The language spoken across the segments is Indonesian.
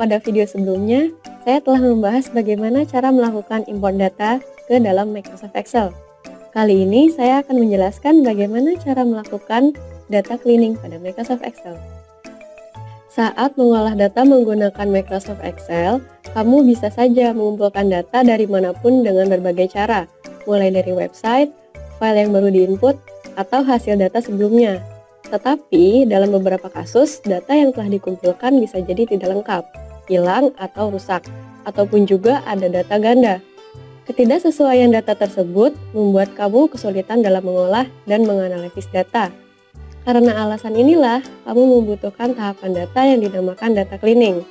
pada video sebelumnya, saya telah membahas bagaimana cara melakukan import data ke dalam Microsoft Excel. Kali ini saya akan menjelaskan bagaimana cara melakukan data cleaning pada Microsoft Excel. Saat mengolah data menggunakan Microsoft Excel, kamu bisa saja mengumpulkan data dari manapun dengan berbagai cara, mulai dari website, file yang baru diinput, atau hasil data sebelumnya. Tetapi, dalam beberapa kasus, data yang telah dikumpulkan bisa jadi tidak lengkap, hilang atau rusak, ataupun juga ada data ganda. Ketidaksesuaian data tersebut membuat kamu kesulitan dalam mengolah dan menganalisis data. Karena alasan inilah, kamu membutuhkan tahapan data yang dinamakan data cleaning.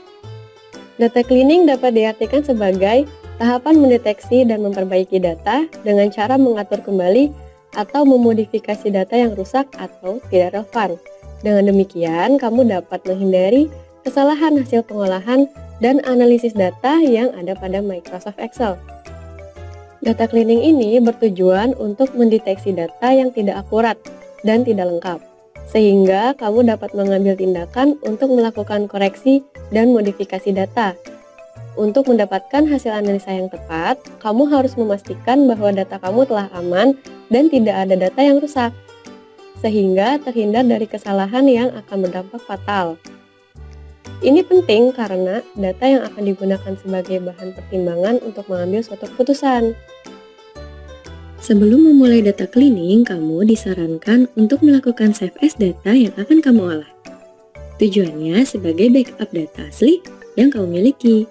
Data cleaning dapat diartikan sebagai tahapan mendeteksi dan memperbaiki data dengan cara mengatur kembali atau memodifikasi data yang rusak atau tidak relevan. Dengan demikian, kamu dapat menghindari kesalahan hasil pengolahan dan analisis data yang ada pada Microsoft Excel. Data cleaning ini bertujuan untuk mendeteksi data yang tidak akurat dan tidak lengkap, sehingga kamu dapat mengambil tindakan untuk melakukan koreksi dan modifikasi data. Untuk mendapatkan hasil analisa yang tepat, kamu harus memastikan bahwa data kamu telah aman dan tidak ada data yang rusak, sehingga terhindar dari kesalahan yang akan berdampak fatal. Ini penting karena data yang akan digunakan sebagai bahan pertimbangan untuk mengambil suatu keputusan. Sebelum memulai data cleaning, kamu disarankan untuk melakukan save as data yang akan kamu olah. Tujuannya sebagai backup data asli yang kamu miliki,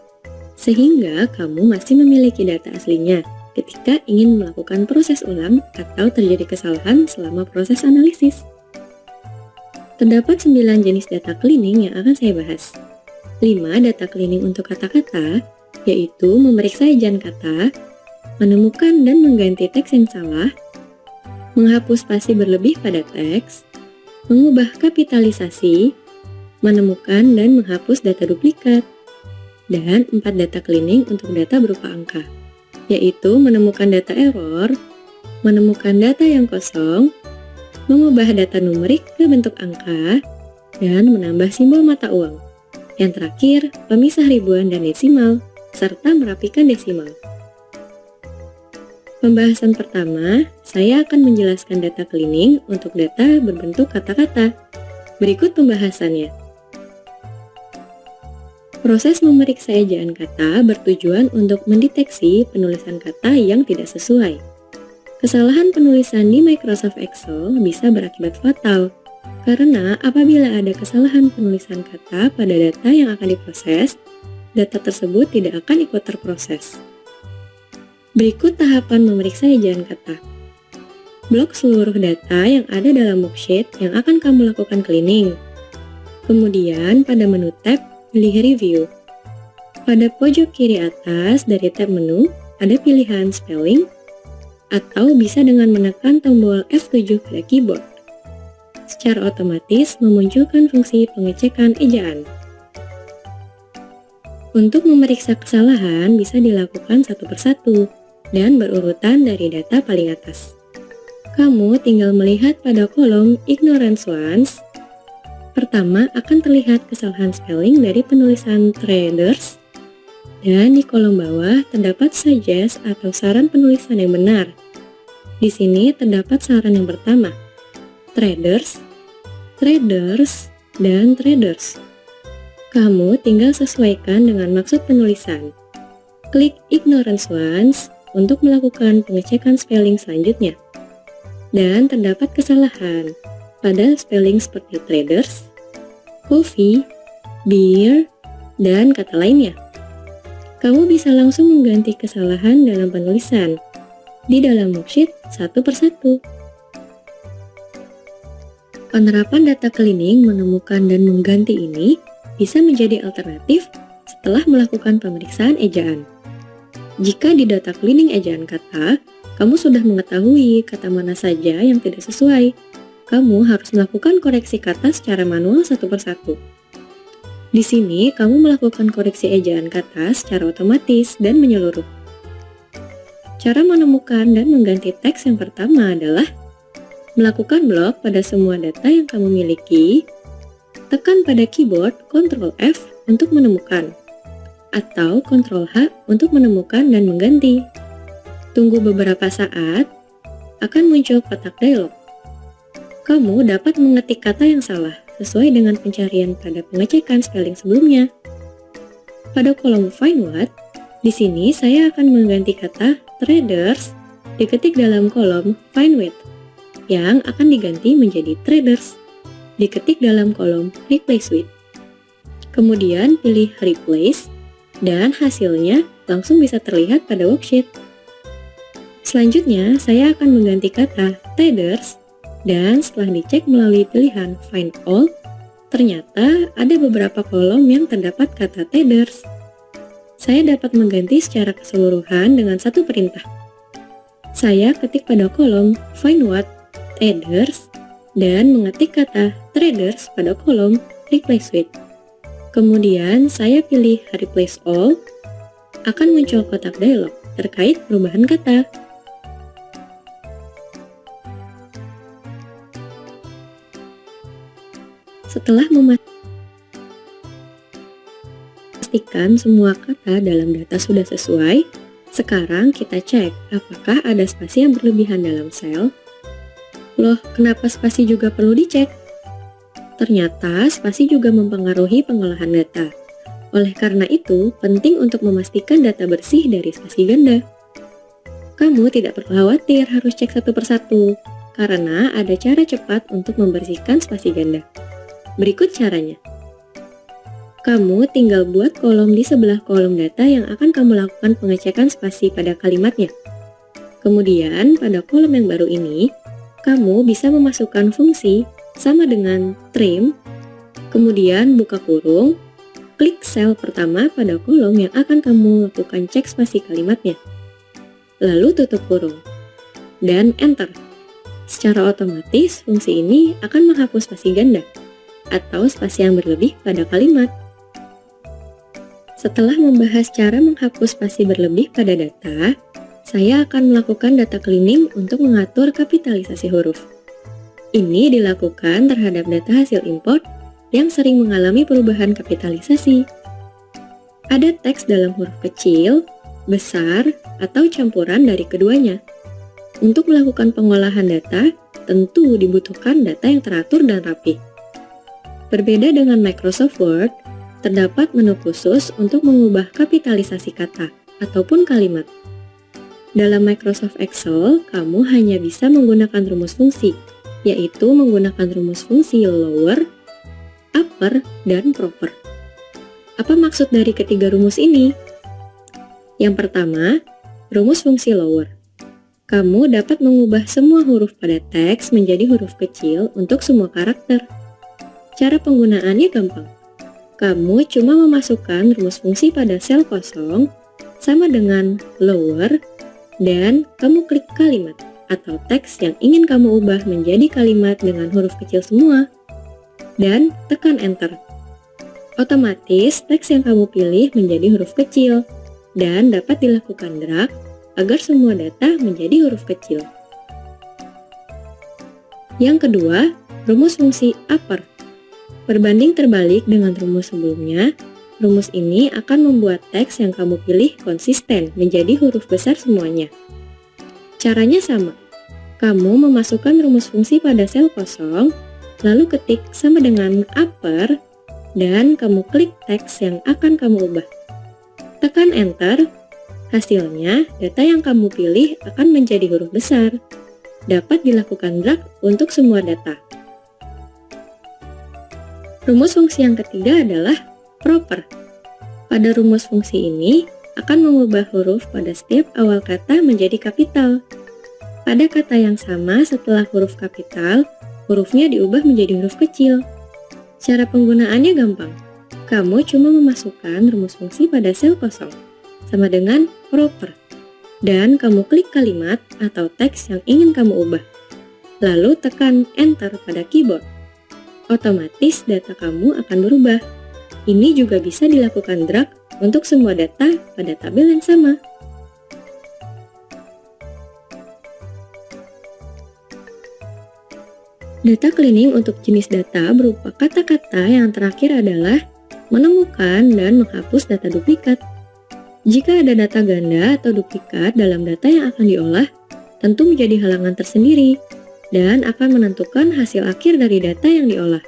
sehingga kamu masih memiliki data aslinya ketika ingin melakukan proses ulang atau terjadi kesalahan selama proses analisis. Terdapat 9 jenis data cleaning yang akan saya bahas. 5 data cleaning untuk kata-kata, yaitu memeriksa ejaan kata, menemukan dan mengganti teks yang salah, menghapus spasi berlebih pada teks, mengubah kapitalisasi, menemukan dan menghapus data duplikat, dan 4 data cleaning untuk data berupa angka, yaitu menemukan data error, menemukan data yang kosong, mengubah data numerik ke bentuk angka, dan menambah simbol mata uang. Yang terakhir, pemisah ribuan dan desimal, serta merapikan desimal. Pembahasan pertama, saya akan menjelaskan data cleaning untuk data berbentuk kata-kata. Berikut pembahasannya. Proses memeriksa ejaan kata bertujuan untuk mendeteksi penulisan kata yang tidak sesuai. Kesalahan penulisan di Microsoft Excel bisa berakibat fatal, karena apabila ada kesalahan penulisan kata pada data yang akan diproses, data tersebut tidak akan ikut terproses. Berikut tahapan memeriksa ejaan kata. Blok seluruh data yang ada dalam worksheet yang akan kamu lakukan cleaning. Kemudian pada menu tab, pilih Review. Pada pojok kiri atas dari tab menu, ada pilihan Spelling, atau bisa dengan menekan tombol F7 pada keyboard. Secara otomatis memunculkan fungsi pengecekan ejaan. Untuk memeriksa kesalahan bisa dilakukan satu persatu dan berurutan dari data paling atas. Kamu tinggal melihat pada kolom Ignorance Ones. Pertama akan terlihat kesalahan spelling dari penulisan traders, dan di kolom bawah terdapat suggest atau saran penulisan yang benar. Di sini terdapat saran yang pertama, traders, traders, dan traders. Kamu tinggal sesuaikan dengan maksud penulisan. Klik Ignorance Ones untuk melakukan pengecekan spelling selanjutnya. Dan terdapat kesalahan pada spelling seperti traders, coffee, beer, dan kata lainnya. Kamu bisa langsung mengganti kesalahan dalam penulisan di dalam worksheet satu persatu. Penerapan data cleaning menemukan dan mengganti ini bisa menjadi alternatif setelah melakukan pemeriksaan ejaan. Jika di data cleaning ejaan kata, kamu sudah mengetahui kata mana saja yang tidak sesuai. Kamu harus melakukan koreksi kata secara manual satu persatu. Di sini, kamu melakukan koreksi ejaan kata secara otomatis dan menyeluruh. Cara menemukan dan mengganti teks yang pertama adalah melakukan blok pada semua data yang kamu miliki. Tekan pada keyboard Ctrl F untuk menemukan. atau Ctrl H untuk menemukan dan mengganti. Tunggu beberapa saat, akan muncul kotak dialog. Kamu dapat mengetik kata yang salah sesuai dengan pencarian pada pengecekan spelling sebelumnya. Pada kolom Find What, di sini saya akan mengganti kata traders diketik dalam kolom Find With, yang akan diganti menjadi traders diketik dalam kolom Replace With. Kemudian pilih Replace, dan hasilnya langsung bisa terlihat pada worksheet. Selanjutnya, saya akan mengganti kata traders, dan setelah dicek melalui pilihan Find All, ternyata ada beberapa kolom yang terdapat kata traders. Saya dapat mengganti secara keseluruhan dengan satu perintah. Saya ketik pada kolom Find What, Traders, dan mengetik kata traders pada kolom Replace With. Kemudian saya pilih Replace All, akan muncul kotak dialog terkait perubahan kata. Setelah memastikan semua kata dalam data sudah sesuai, sekarang kita cek apakah ada spasi yang berlebihan dalam sel. Loh, kenapa spasi juga perlu dicek? Ternyata spasi juga mempengaruhi pengolahan data. Oleh karena itu, penting untuk memastikan data bersih dari spasi ganda. Kamu tidak perlu khawatir harus cek satu persatu, karena ada cara cepat untuk membersihkan spasi ganda. Berikut caranya. Kamu tinggal buat kolom di sebelah kolom data yang akan kamu lakukan pengecekan spasi pada kalimatnya. Kemudian, pada kolom yang baru ini, kamu bisa memasukkan fungsi sama dengan trim, kemudian buka kurung, klik sel pertama pada kolom yang akan kamu lakukan cek spasi kalimatnya. Lalu tutup kurung, dan enter. Secara otomatis, fungsi ini akan menghapus spasi ganda atau spasi yang berlebih pada kalimat. Setelah membahas cara menghapus spasi berlebih pada data, saya akan melakukan data cleaning untuk mengatur kapitalisasi huruf. Ini dilakukan terhadap data hasil import yang sering mengalami perubahan kapitalisasi. Ada teks dalam huruf kecil, besar, atau campuran dari keduanya. Untuk melakukan pengolahan data, tentu dibutuhkan data yang teratur dan rapi. Berbeda dengan Microsoft Word, terdapat menu khusus untuk mengubah kapitalisasi kata ataupun kalimat. Dalam Microsoft Excel, kamu hanya bisa menggunakan rumus fungsi, yaitu menggunakan rumus fungsi lower, upper, dan proper. Apa maksud dari ketiga rumus ini? Yang pertama, rumus fungsi lower. Kamu dapat mengubah semua huruf pada teks menjadi huruf kecil untuk semua karakter. Cara penggunaannya gampang. Kamu cuma memasukkan rumus fungsi pada sel kosong sama dengan lower, dan kamu klik kalimat atau teks yang ingin kamu ubah menjadi kalimat dengan huruf kecil semua, dan tekan enter. Otomatis teks yang kamu pilih menjadi huruf kecil dan dapat dilakukan drag agar semua data menjadi huruf kecil. Yang kedua, rumus fungsi upper. Berbanding terbalik dengan rumus sebelumnya, rumus ini akan membuat teks yang kamu pilih konsisten menjadi huruf besar semuanya. Caranya sama. Kamu memasukkan rumus fungsi pada sel kosong, lalu ketik sama dengan upper, dan kamu klik teks yang akan kamu ubah. Tekan enter, hasilnya data yang kamu pilih akan menjadi huruf besar. Dapat dilakukan drag untuk semua data. Rumus fungsi yang ketiga adalah proper. Pada rumus fungsi ini akan mengubah huruf pada setiap awal kata menjadi kapital. Pada kata yang sama setelah huruf kapital, hurufnya diubah menjadi huruf kecil. Cara penggunaannya gampang. Kamu cuma memasukkan rumus fungsi pada sel kosong, sama dengan proper. Dan kamu klik kalimat atau teks yang ingin kamu ubah. Lalu tekan enter pada keyboard. Otomatis data kamu akan berubah. Ini juga bisa dilakukan drag untuk semua data pada tabel yang sama. Data cleaning untuk jenis data berupa kata-kata yang terakhir adalah menemukan dan menghapus data duplikat. Jika ada data ganda atau duplikat dalam data yang akan diolah, tentu menjadi halangan tersendiri dan akan menentukan hasil akhir dari data yang diolah.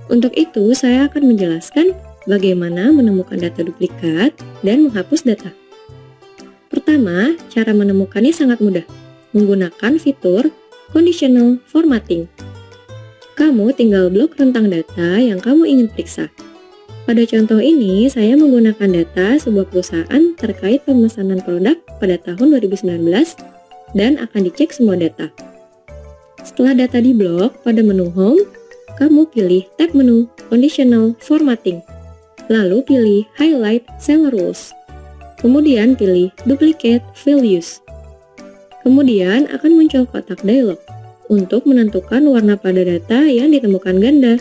Untuk itu, saya akan menjelaskan bagaimana menemukan data duplikat dan menghapus data. Pertama, cara menemukannya sangat mudah, menggunakan fitur Conditional Formatting. Kamu tinggal blok rentang data yang kamu ingin periksa. Pada contoh ini, saya menggunakan data sebuah perusahaan terkait pemesanan produk pada tahun 2019 dan akan dicek semua data. Setelah data diblok, pada menu Home, kamu pilih tab menu Conditional Formatting, lalu pilih Highlight Cell Rules. Kemudian pilih Duplicate Values. Kemudian akan muncul kotak dialog untuk menentukan warna pada data yang ditemukan ganda.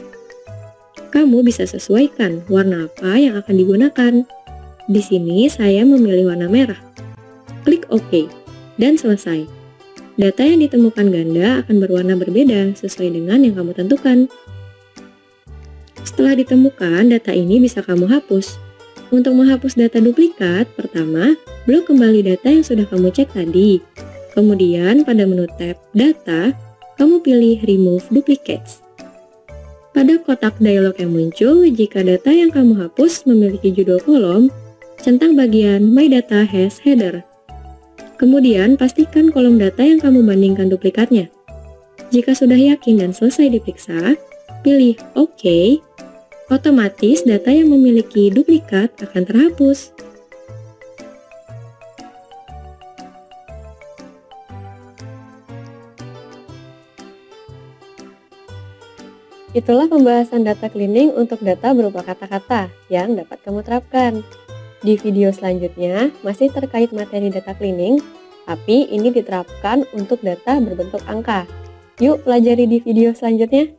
Kamu bisa sesuaikan warna apa yang akan digunakan. Di sini saya memilih warna merah. Klik OK, dan selesai. Data yang ditemukan ganda akan berwarna berbeda sesuai dengan yang kamu tentukan. Setelah ditemukan, data ini bisa kamu hapus. Untuk menghapus data duplikat, pertama, blok kembali data yang sudah kamu cek tadi. Kemudian pada menu tab Data, kamu pilih Remove Duplicates. Pada kotak dialog yang muncul, jika data yang kamu hapus memiliki judul kolom, centang bagian My Data Has Header. Kemudian pastikan kolom data yang kamu bandingkan duplikatnya. Jika sudah yakin dan selesai diperiksa, pilih OK. Otomatis data yang memiliki duplikat akan terhapus. Itulah pembahasan data cleaning untuk data berupa kata-kata yang dapat kamu terapkan. Di video selanjutnya masih terkait materi data cleaning, tapi ini diterapkan untuk data berbentuk angka. Yuk pelajari di video selanjutnya.